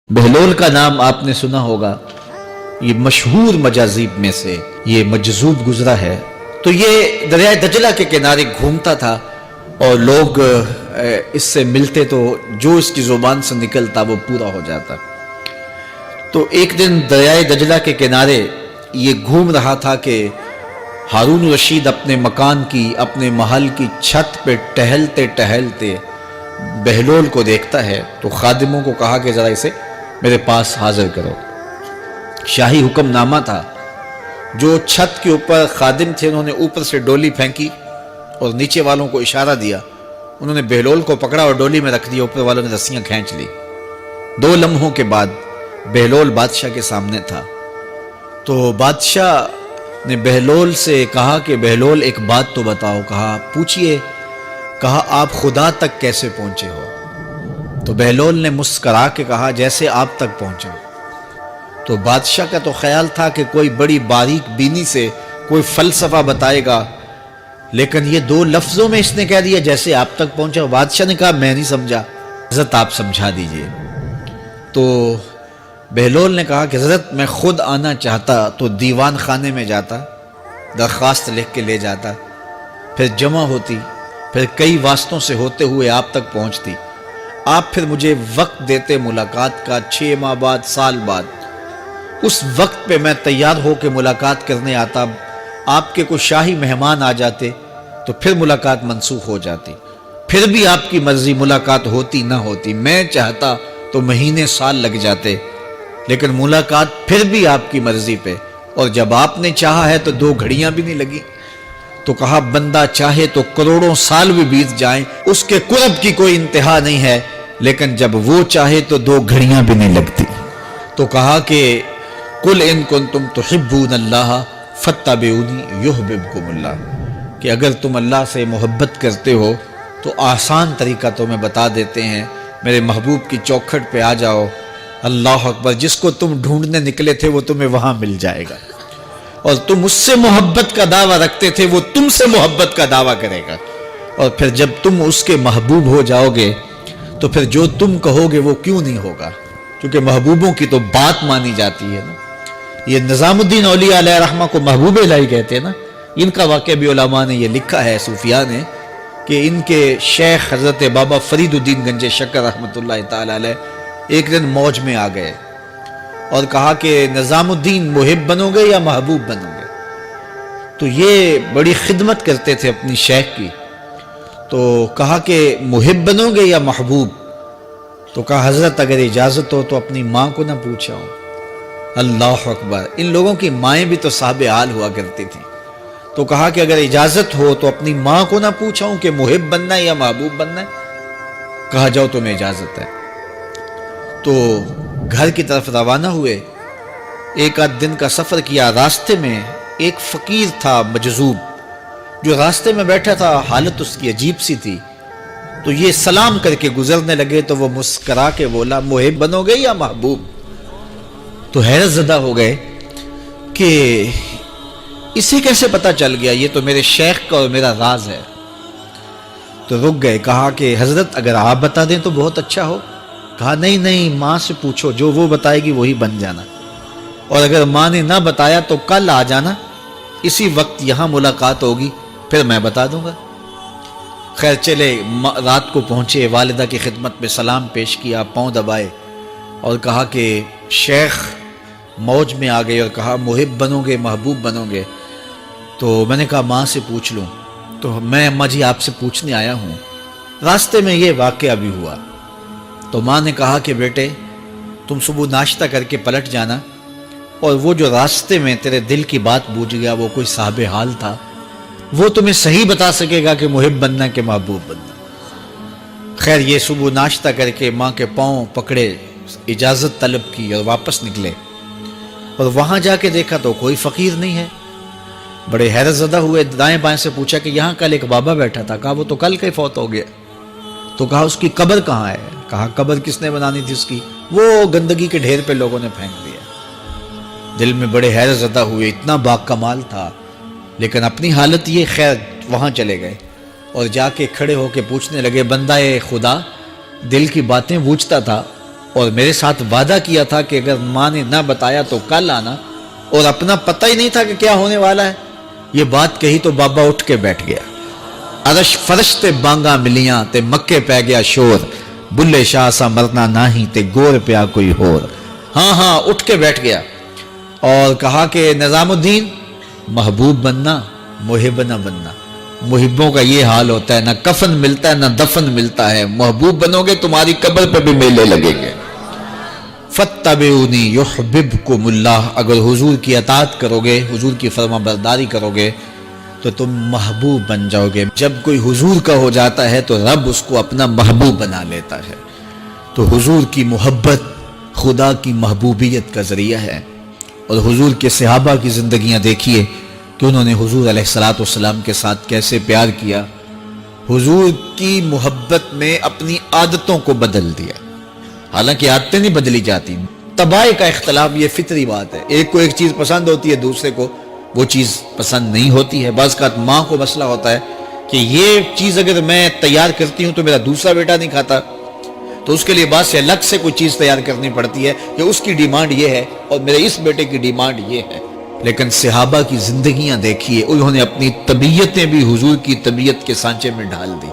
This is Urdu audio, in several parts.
بہلول کا نام آپ نے سنا ہوگا، یہ مشہور مجاذیب میں سے یہ مجذوب گزرا ہے۔ تو یہ دریائے دجلہ کے کنارے گھومتا تھا اور لوگ اس سے ملتے تو جو اس کی زبان سے نکلتا وہ پورا ہو جاتا۔ تو ایک دن دریائے دجلہ کے کنارے یہ گھوم رہا تھا کہ ہارون رشید اپنے مکان کی، اپنے محل کی چھت پہ ٹہلتے ٹہلتے بہلول کو دیکھتا ہے۔ تو خادموں کو کہا کہ ذرا اسے میرے پاس حاضر کرو۔ شاہی حکم نامہ تھا۔ جو چھت کے اوپر خادم تھے انہوں نے اوپر سے ڈولی پھینکی اور نیچے والوں کو اشارہ دیا، انہوں نے بہلول کو پکڑا اور ڈولی میں رکھ دیا، اوپر والوں نے رسیاں کھینچ لی۔ 2 لمحوں کے بعد بہلول بادشاہ کے سامنے تھا۔ تو بادشاہ نے بہلول سے کہا کہ بہلول ایک بات تو بتاؤ۔ کہا پوچھئے۔ کہا آپ خدا تک کیسے پہنچے ہو؟ تو بہلول نے مسکرا کے کہا جیسے آپ تک پہنچا۔ تو بادشاہ کا تو خیال تھا کہ کوئی بڑی باریک بینی سے کوئی فلسفہ بتائے گا، لیکن یہ 2 لفظوں میں اس نے کہہ دیا جیسے آپ تک پہنچا۔ بادشاہ نے کہا میں نہیں سمجھا، حضرت آپ سمجھا دیجئے۔ تو بہلول نے کہا کہ حضرت میں خود آنا چاہتا تو دیوان خانے میں جاتا، درخواست لکھ کے لے جاتا، پھر جمع ہوتی، پھر کئی واسطوں سے ہوتے ہوئے آپ تک پہنچتی، آپ پھر مجھے وقت دیتے ملاقات کا 6 ماہ بعد، سال بعد۔ اس وقت پہ میں تیار ہو کے ملاقات کرنے آتا، آپ کے کوئی شاہی مہمان آ جاتے تو پھر ملاقات منسوخ ہو جاتی، پھر بھی آپ کی مرضی ملاقات ہوتی نہ ہوتی۔ میں چاہتا تو مہینے سال لگ جاتے، لیکن ملاقات پھر بھی آپ کی مرضی پہ، اور جب آپ نے چاہا ہے تو 2 گھڑیاں بھی نہیں لگی۔ تو کہا بندہ چاہے تو کروڑوں سال بھی بیت جائیں، اس کے قرب کی کوئی انتہا نہیں ہے، لیکن جب وہ چاہے تو 2 گھڑیاں بھی نہیں لگتی۔ تو کہا کہ قل ان کنتم تحبون اللہ فاتبعونی یحببکم اللہ، کہ اگر تم اللہ سے محبت کرتے ہو تو آسان طریقہ تمہیں بتا دیتے ہیں، میرے محبوب کی چوکھٹ پہ آ جاؤ، اللہ اکبر، جس کو تم ڈھونڈنے نکلے تھے وہ تمہیں وہاں مل جائے گا، اور تم اس سے محبت کا دعویٰ رکھتے تھے وہ تم سے محبت کا دعویٰ کرے گا، اور پھر جب تم اس کے محبوب ہو جاؤ گے تو پھر جو تم کہو گے وہ کیوں نہیں ہوگا، کیونکہ محبوبوں کی تو بات مانی جاتی ہے نا۔ یہ نظام الدین اولیاء علیہ رحمہ کو محبوب الہی کہتے ہیں نا۔ ان کا واقعہ بھی علماء نے یہ لکھا ہے، صوفیاء نے، کہ ان کے شیخ حضرت بابا فرید الدین گنج شکر رحمۃ اللہ تعالی علیہ ایک دن موج میں آ گئے اور کہا کہ نظام الدین محب بنو گے یا محبوب بنو گے؟ تو یہ بڑی خدمت کرتے تھے اپنی شیخ کی، تو کہا کہ محب بنو گے یا محبوب؟ تو کہا حضرت اگر اجازت ہو تو اپنی ماں کو نہ پوچھاؤں۔ اللہ اکبر، ان لوگوں کی مائیں بھی تو صاحب حال ہوا کرتی تھیں۔ تو کہا کہ اگر اجازت ہو تو اپنی ماں کو نہ پوچھاؤں کہ محب بننا ہے یا محبوب بننا ہے؟ کہا جاؤ تمہیں اجازت ہے۔ تو گھر کی طرف روانہ ہوئے، 1 دن کا سفر کیا۔ راستے میں ایک فقیر تھا مجذوب، جو راستے میں بیٹھا تھا، حالت اس کی عجیب سی تھی۔ تو یہ سلام کر کے گزرنے لگے تو وہ مسکرا کے بولا محب بنو گے یا محبوب؟ تو حیرت زدہ ہو گئے کہ اسے کیسے پتا چل گیا، یہ تو میرے شیخ کا اور میرا راز ہے۔ تو رک گئے، کہا کہ حضرت اگر آپ بتا دیں تو بہت اچھا ہو۔ کہا نہیں ماں سے پوچھو، جو وہ بتائے گی وہی بن جانا، اور اگر ماں نے نہ بتایا تو کل آ جانا، اسی وقت یہاں ملاقات ہوگی، پھر میں بتا دوں گا۔ خیر چلے، رات کو پہنچے، والدہ کی خدمت میں سلام پیش کیا، پاؤں دبائے اور کہا کہ شیخ موج میں آ گئے اور کہا محب بنو گے محبوب بنو گے؟ تو میں نے کہا ماں سے پوچھ لوں۔ تو میں اماں جی آپ سے پوچھنے آیا ہوں، راستے میں یہ واقعہ بھی ہوا۔ تو ماں نے کہا کہ بیٹے تم صبح ناشتہ کر کے پلٹ جانا، اور وہ جو راستے میں تیرے دل کی بات بوجھ گیا وہ کوئی صاحب حال تھا، وہ تمہیں صحیح بتا سکے گا کہ محب بننا کہ محبوب بننا۔ خیر یہ صبح ناشتہ کر کے ماں کے پاؤں پکڑے، اجازت طلب کی اور واپس نکلے، اور وہاں جا کے دیکھا تو کوئی فقیر نہیں ہے۔ بڑے حیرت زدہ ہوئے، دائیں بائیں سے پوچھا کہ یہاں کل ایک بابا بیٹھا تھا۔ کہا وہ تو کل کے فوت ہو گیا۔ تو کہا اس کی قبر کہاں ہے؟ کہا قبر کس نے بنانی تھی اس کی؟ وہ گندگی کے ڈھیر پہ لوگوں نے پھینک دیا۔ دل میں بڑے حیرت زدہ ہوئے، اتنا با کمال تھا، لیکن اپنی حالت یہ، خیر وہاں چلے گئے اور جا کے کھڑے ہو کے پوچھنے لگے، بندہ خدا دل کی باتیں بوجھتا تھا، اور میرے ساتھ وعدہ کیا تھا کہ اگر ماں نے نہ بتایا تو کل آنا، اور اپنا پتہ ہی نہیں تھا کہ کیا ہونے والا ہے۔ یہ بات کہی تو بابا اٹھ کے بیٹھ گیا۔ عرش فرش تے بانگا ملیاں تے مکے پہ گیا شور، بلے شاہ سا مرنا ناہی تے گور پیا کوئی ہور۔ ہاں اٹھ کے بیٹھ گیا اور کہا کہ نظام الدین، محبوب بننا، محب نہ بننا۔ محبوں کا یہ حال ہوتا ہے، نہ کفن ملتا ہے نہ دفن ملتا ہے۔ محبوب بنو گے تمہاری قبر پہ بھی میلے لگیں گے۔ فَاتَّبِعُونِي يُحْبِبْكُمُ اللَّهُ، اگر حضور کی اطاعت کرو گے، حضور کی فرما برداری کرو گے تو تم محبوب بن جاؤ گے۔ جب کوئی حضور کا ہو جاتا ہے تو رب اس کو اپنا محبوب بنا لیتا ہے۔ تو حضور کی محبت خدا کی محبوبیت کا ذریعہ ہے۔ اور حضور کے صحابہ کی زندگیاں دیکھیے کہ انہوں نے حضور علیہ السلام کے ساتھ کیسے پیار کیا۔ حضور کی محبت میں اپنی عادتوں کو بدل دیا، حالانکہ عادتیں نہیں بدلی جاتی۔ طباع کا اختلاف یہ فطری بات ہے، ایک کو ایک چیز پسند ہوتی ہے، دوسرے کو وہ چیز پسند نہیں ہوتی ہے۔ بعض اوقات ماں کو مسئلہ ہوتا ہے کہ یہ چیز اگر میں تیار کرتی ہوں تو میرا دوسرا بیٹا نہیں کھاتا، تو اس کے لیے بعد سے الگ سے کوئی چیز تیار کرنی پڑتی ہے کہ اس کی ڈیمانڈ یہ ہے اور میرے اس بیٹے کی ڈیمانڈ یہ ہے۔ لیکن صحابہ کی زندگیاں دیکھیے، انہوں نے اپنی طبیعتیں بھی حضور کی طبیعت کے سانچے میں ڈھال دی۔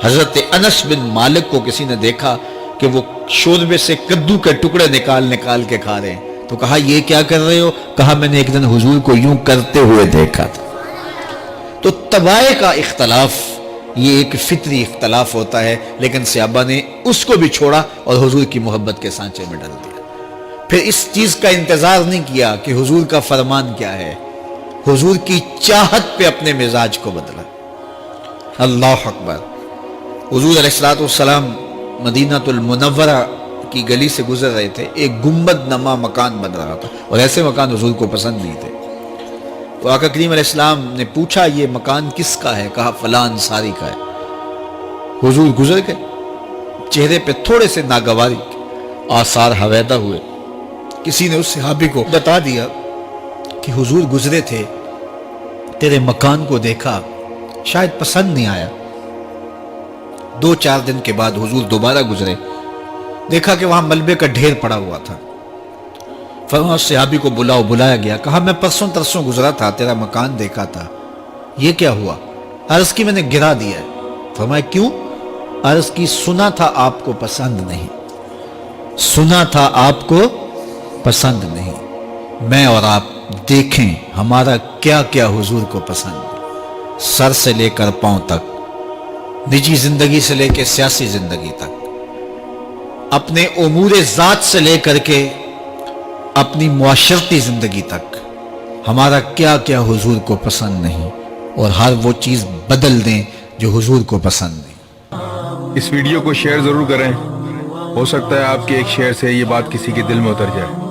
حضرت انس بن مالک کو کسی نے دیکھا کہ وہ شوربے سے کدو کے ٹکڑے نکال کے کھا رہے ہیں، تو کہا یہ کیا کر رہے ہو؟ کہا میں نے ایک دن حضور کو یوں کرتے ہوئے دیکھا تھا۔ تو طباع کا اختلاف یہ ایک فطری اختلاف ہوتا ہے، لیکن صحابہ نے اس کو بھی چھوڑا اور حضور کی محبت کے سانچے میں ڈال دیا۔ پھر اس چیز کا انتظار نہیں کیا کہ حضور کا فرمان کیا ہے، حضور کی چاہت پہ اپنے مزاج کو بدلا۔ اللہ اکبر۔ حضور علیہ السلام مدینہ المنورہ کی گلی سے گزر رہے تھے، ایک گنبد نما مکان بن رہا تھا، اور ایسے مکان حضور کو پسند نہیں تھے۔ تو آقا کریم علیہ السلام نے پوچھا یہ مکان کس کا ہے؟ کہا فلاں انصاری کا ہے۔ حضور گزر گئے، چہرے پہ تھوڑے سے ناگواری آثار حویدہ ہوئے۔ کسی نے اس صحابی کو بتا دیا کہ حضور گزرے تھے، تیرے مکان کو دیکھا، شاید پسند نہیں آیا۔ 2-4 دن کے بعد حضور دوبارہ گزرے، دیکھا کہ وہاں ملبے کا ڈھیر پڑا ہوا تھا۔ فرمایا اس صحابی کو بلایا گیا، کہا میں پرسوں ترسوں گزرا تھا، تیرا مکان دیکھا تھا، یہ کیا ہوا؟ عرض کی میں نے گرا دیا ہے۔ فرمایا کیوں؟ عرض کی سنا تھا آپ کو پسند نہیں، سنا تھا آپ کو پسند نہیں۔ میں اور آپ دیکھیں ہمارا کیا کیا حضور کو پسند ہے، سر سے لے کر پاؤں تک، نجی زندگی سے لے کے سیاسی زندگی تک، اپنے امور ذات سے لے کر کے اپنی معاشرتی زندگی تک، ہمارا کیا کیا حضور کو پسند نہیں، اور ہر وہ چیز بدل دیں جو حضور کو پسند نہیں۔ اس ویڈیو کو شیئر ضرور کریں، ہو سکتا ہے آپ کے ایک شیئر سے یہ بات کسی کے دل میں اتر جائے۔